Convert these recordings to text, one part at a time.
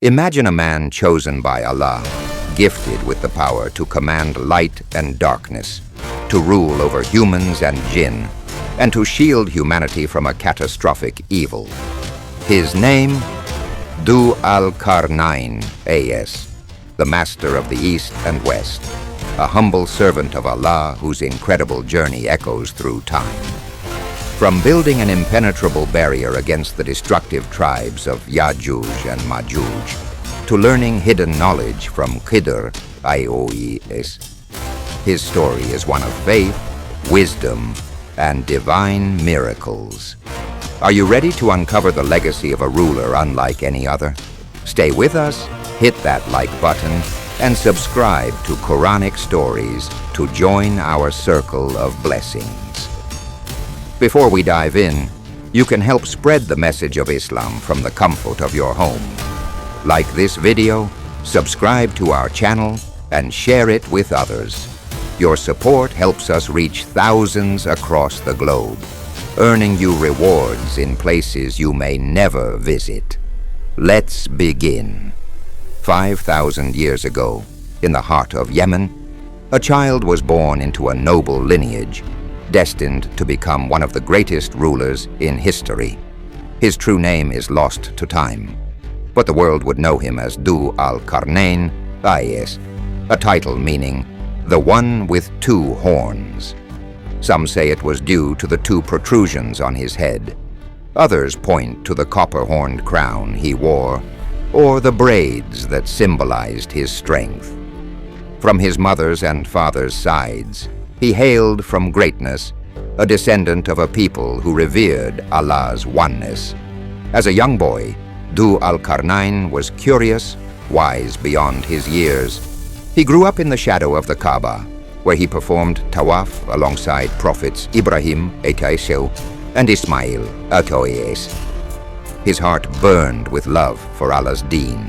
Imagine a man chosen by Allah, gifted with the power to command light and darkness, to rule over humans and jinn, and to shield humanity from a catastrophic evil. His name, Zulqarnain, A.S., the master of the East and West, a humble servant of Allah whose incredible journey echoes through time. From building an impenetrable barrier against the destructive tribes of Yajuj and Majuj, to learning hidden knowledge from Khidr, IOES, his story is one of faith, wisdom, and divine miracles. Are you ready to uncover the legacy of a ruler unlike any other? Stay with us, hit that like button, and subscribe to Quranic Stories to join our circle of blessings. Before we dive in, you can help spread the message of Islam from the comfort of your home. Like this video, subscribe to our channel, and share it with others. Your support helps us reach thousands across the globe, earning you rewards in places you may never visit. Let's begin. 5,000 years ago, in the heart of Yemen, a child was born into a noble lineage, destined to become one of the greatest rulers in history. His true name is lost to time, but the world would know him as Zulqarnain, A.S., a title meaning the one with two horns. Some say it was due to the two protrusions on his head. Others point to the copper-horned crown he wore, or the braids that symbolized his strength. From his mother's and father's sides, he hailed from greatness, a descendant of a people who revered Allah's oneness. As a young boy, Zulqarnain was curious, wise beyond his years. He grew up in the shadow of the Kaaba, where he performed tawaf alongside prophets Ibrahim, and Ismail, His heart burned with love for Allah's deen,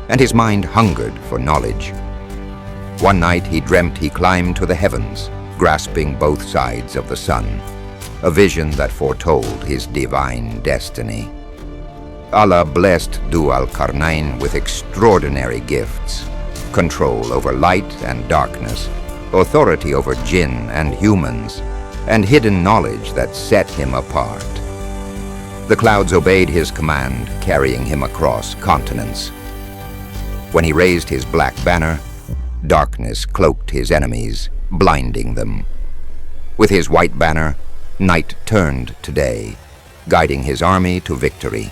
and his mind hungered for knowledge. One night he dreamt he climbed to the heavens, grasping both sides of the sun, a vision that foretold his divine destiny. Allah blessed Zulqarnain with extraordinary gifts: control over light and darkness, authority over jinn and humans, and hidden knowledge that set him apart. The clouds obeyed his command, carrying him across continents. When he raised his black banner, darkness cloaked his enemies, blinding them. With his white banner, night turned to day, guiding his army to victory.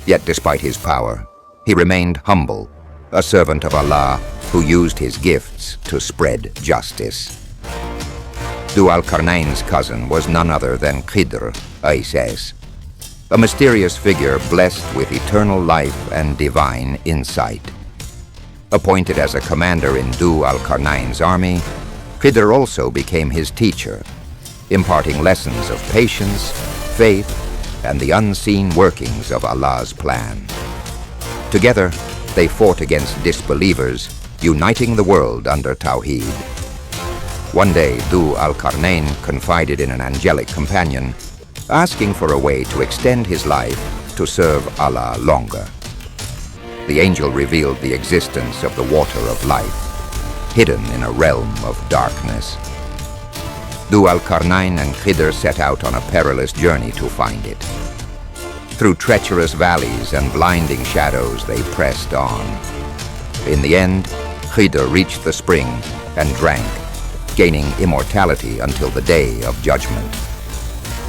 Yet despite his power, he remained humble, a servant of Allah who used his gifts to spread justice. Zulqarnain's cousin was none other than Khidr, A.S., a mysterious figure blessed with eternal life and divine insight. Appointed as a commander in Zulqarnain's army, Khidr also became his teacher, imparting lessons of patience, faith, and the unseen workings of Allah's plan. Together, they fought against disbelievers, uniting the world under Tawheed. One day, Zulqarnain confided in an angelic companion, asking for a way to extend his life to serve Allah longer. The angel revealed the existence of the water of life, hidden in a realm of darkness. Zulqarnain and Khidr set out on a perilous journey to find it. Through treacherous valleys and blinding shadows, they pressed on. In the end, Khidr reached the spring and drank, gaining immortality until the day of judgment.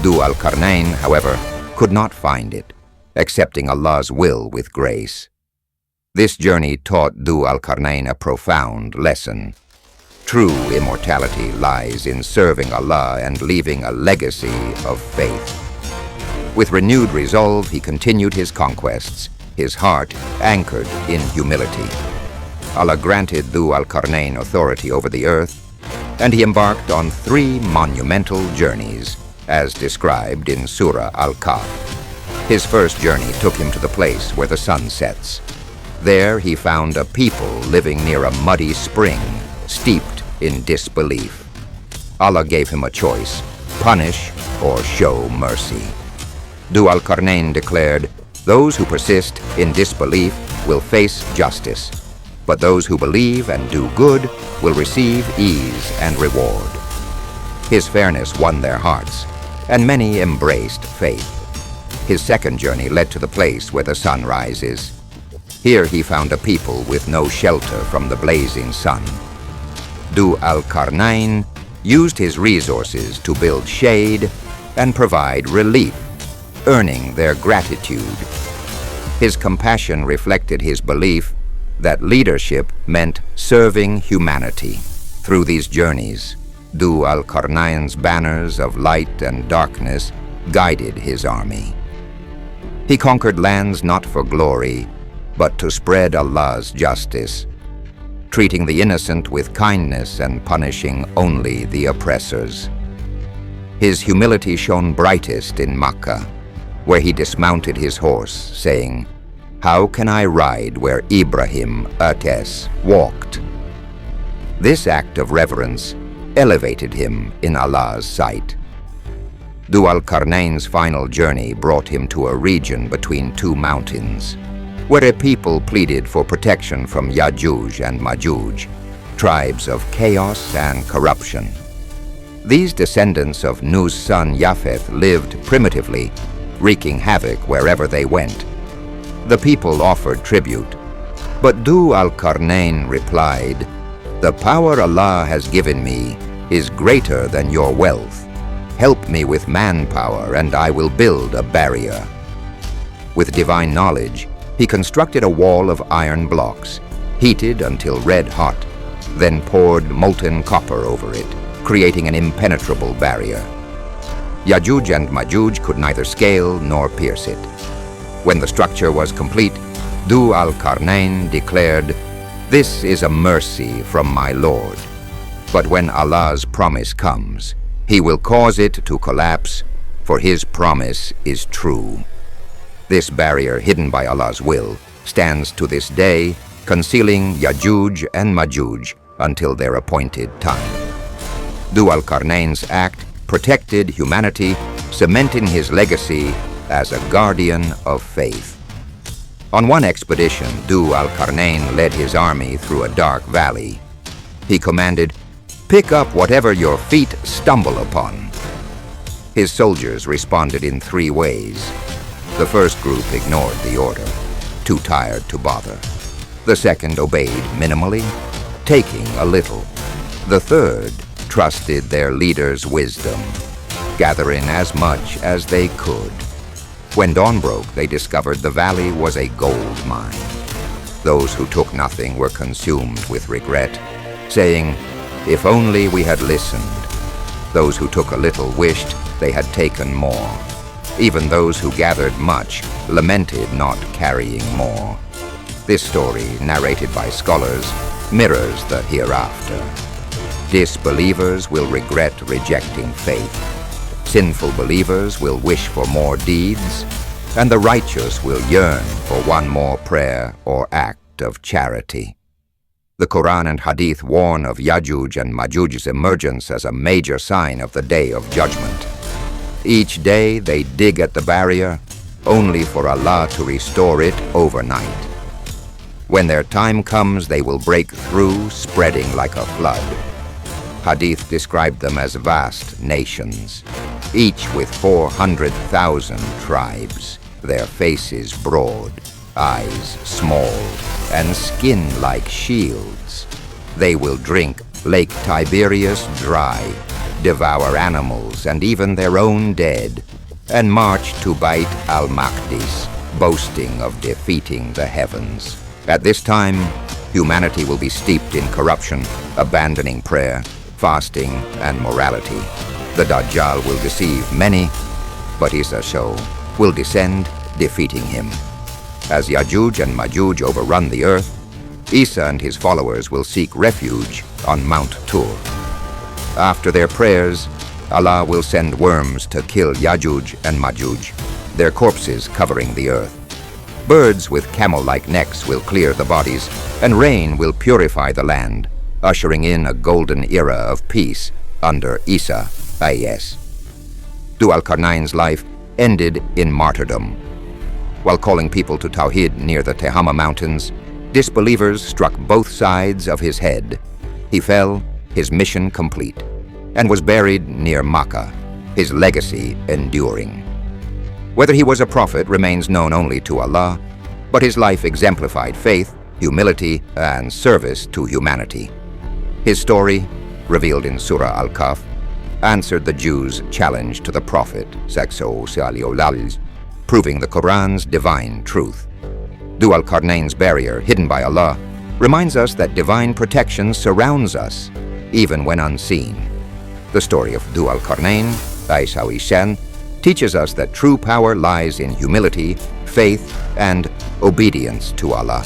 Zulqarnain, however, could not find it, accepting Allah's will with grace. This journey taught Zulqarnain a profound lesson. True immortality lies in serving Allah and leaving a legacy of faith. With renewed resolve, he continued his conquests, his heart anchored in humility. Allah granted Zulqarnain authority over the earth, and he embarked on 3 monumental journeys, as described in Surah Al-Kahf. His first journey took him to the place where the sun sets. There he found a people living near a muddy spring, steeped in disbelief. Allah gave him a choice: punish or show mercy. Zulqarnain declared, Those who persist in disbelief will face justice, but those who believe and do good will receive ease and reward. His fairness won their hearts, and many embraced faith. His second journey led to the place where the sun rises. Here he found a people with no shelter from the blazing sun. Zulqarnain used his resources to build shade and provide relief, earning their gratitude. His compassion reflected his belief that leadership meant serving humanity. Through these journeys, Zulqarnain's banners of light and darkness guided his army. He conquered lands not for glory, but to spread Allah's justice, treating the innocent with kindness and punishing only the oppressors. His humility shone brightest in Makkah, where he dismounted his horse, saying, "How can I ride where Ibrahim Ates walked?" This act of reverence elevated him in Allah's sight. Zulqarnain's final journey brought him to a region between two mountains, where a people pleaded for protection from Yajuj and Majuj, tribes of chaos and corruption. These descendants of Nuh's son Japheth lived primitively, wreaking havoc wherever they went. The people offered tribute, but Zulqarnain replied, "The power Allah has given me is greater than your wealth. Help me with manpower, and I will build a barrier." With divine knowledge, he constructed a wall of iron blocks, heated until red hot, then poured molten copper over it, creating an impenetrable barrier. Yajuj and Majuj could neither scale nor pierce it. When the structure was complete, Zulqarnain declared, "This is a mercy from my Lord. But when Allah's promise comes, He will cause it to collapse, for His promise is true." This barrier, hidden by Allah's will, stands to this day, concealing Yajuj and Majuj until their appointed time. Zulqarnain's act protected humanity, cementing his legacy as a guardian of faith. On one expedition, Zulqarnain led his army through a dark valley. He commanded, "Pick up whatever your feet stumble upon." His soldiers responded in three ways. The first group ignored the order, too tired to bother. The second obeyed minimally, taking a little. The third trusted their leader's wisdom, gathering as much as they could. When dawn broke, they discovered the valley was a gold mine. Those who took nothing were consumed with regret, saying, "If only we had listened." Those who took a little wished they had taken more. Even those who gathered much lamented not carrying more. This story, narrated by scholars, mirrors the hereafter. Disbelievers will regret rejecting faith. Sinful believers will wish for more deeds, and the righteous will yearn for one more prayer or act of charity. The Quran and Hadith warn of Yajuj and Majuj's emergence as a major sign of the Day of Judgment. Each day they dig at the barrier, only for Allah to restore it overnight. When their time comes, they will break through, spreading like a flood. Hadith described them as vast nations, each with 400,000 tribes, their faces broad, eyes small, and skin like shields. They will drink Lake Tiberias dry, devour animals and even their own dead, and march to Bait al-Maqdis, boasting of defeating the heavens. At this time, humanity will be steeped in corruption, abandoning prayer, fasting, and morality. The Dajjal will deceive many, but Isa will descend, defeating him. As Yajuj and Majuj overrun the earth, Isa and his followers will seek refuge on Mount Tur. After their prayers, Allah will send worms to kill Yajuj and Majuj, their corpses covering the earth. Birds with camel-like necks will clear the bodies, and rain will purify the land, ushering in a golden era of peace under Isa a.s. Zulqarnain's life ended in martyrdom. While calling people to Tawhid near the Tehama Mountains, disbelievers struck both sides of his head. He fell, his mission complete, and was buried near Makkah, his legacy enduring. Whether he was a prophet remains known only to Allah, but his life exemplified faith, humility, and service to humanity. His story, revealed in Surah Al-Kahf, answered the Jews' challenge to the Prophet, proving the Quran's divine truth. Zulqarnain's barrier, hidden by Allah, reminds us that divine protection surrounds us, even when unseen. The story of Zulqarnain, teaches us that true power lies in humility, faith, and obedience to Allah.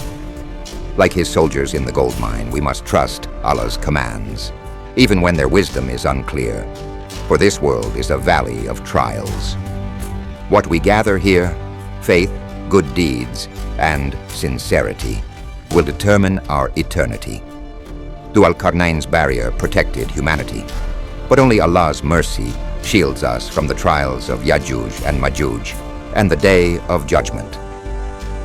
Like his soldiers in the gold mine, we must trust Allah's commands, even when their wisdom is unclear, for this world is a valley of trials. What we gather here, faith, good deeds, and sincerity, will determine our eternity. Zulqarnain's barrier protected humanity, but only Allah's mercy shields us from the trials of Yajuj and Majuj and the day of judgment.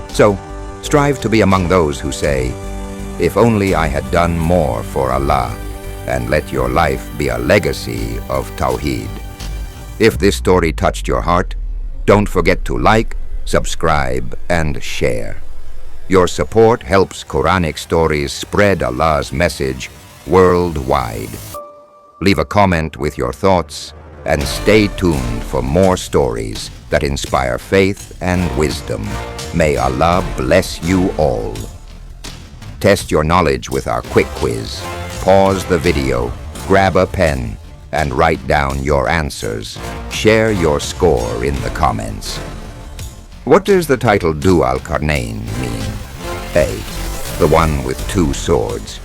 So, strive to be among those who say, "If only I had done more for Allah," and let your life be a legacy of Tawheed. If this story touched your heart, don't forget to like, subscribe, and share. Your support helps Quranic stories spread Allah's message worldwide. Leave a comment with your thoughts and stay tuned for more stories that inspire faith and wisdom. May Allah bless you all. Test your knowledge with our quick quiz. Pause the video, grab a pen, and write down your answers. Share your score in the comments. What does the title Zulqarnain mean? A. The one with two swords.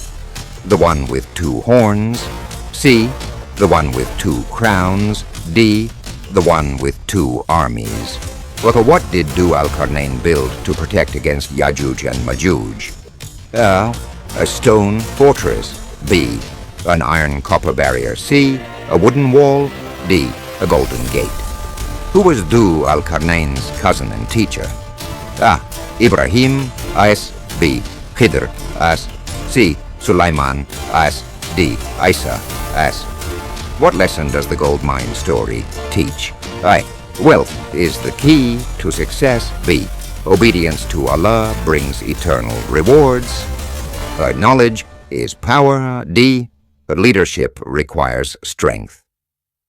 The one with two horns. C. The one with two crowns. D. The one with two armies. Well, what did Zulqarnain build to protect against Yajuj and Majuj? A. A stone fortress. B. An iron copper barrier. C. A wooden wall. D. A golden gate. Who was Zulqarnain's cousin and teacher? A. Ibrahim. S. B. Khidr. S. C. Sulaiman. S. D. Isa. S. What lesson does the gold mine story teach? A. Wealth is the key to success. B. Obedience to Allah brings eternal rewards. Knowledge is power. D. Leadership requires strength.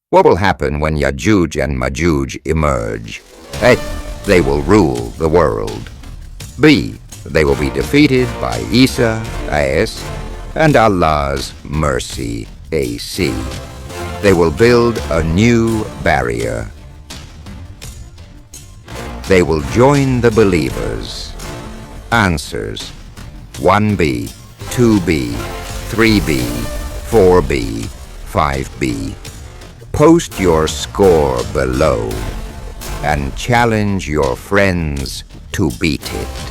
What will happen when Yajuj and Majuj emerge? A. They will rule the world. B. They will be defeated by Isa, A.S., and Allah's mercy, A.C. They will build a new barrier. They will join the believers. Answers: 1B, 2B, 3B, 4B, 5B. Post your score below and challenge your friends to beat it.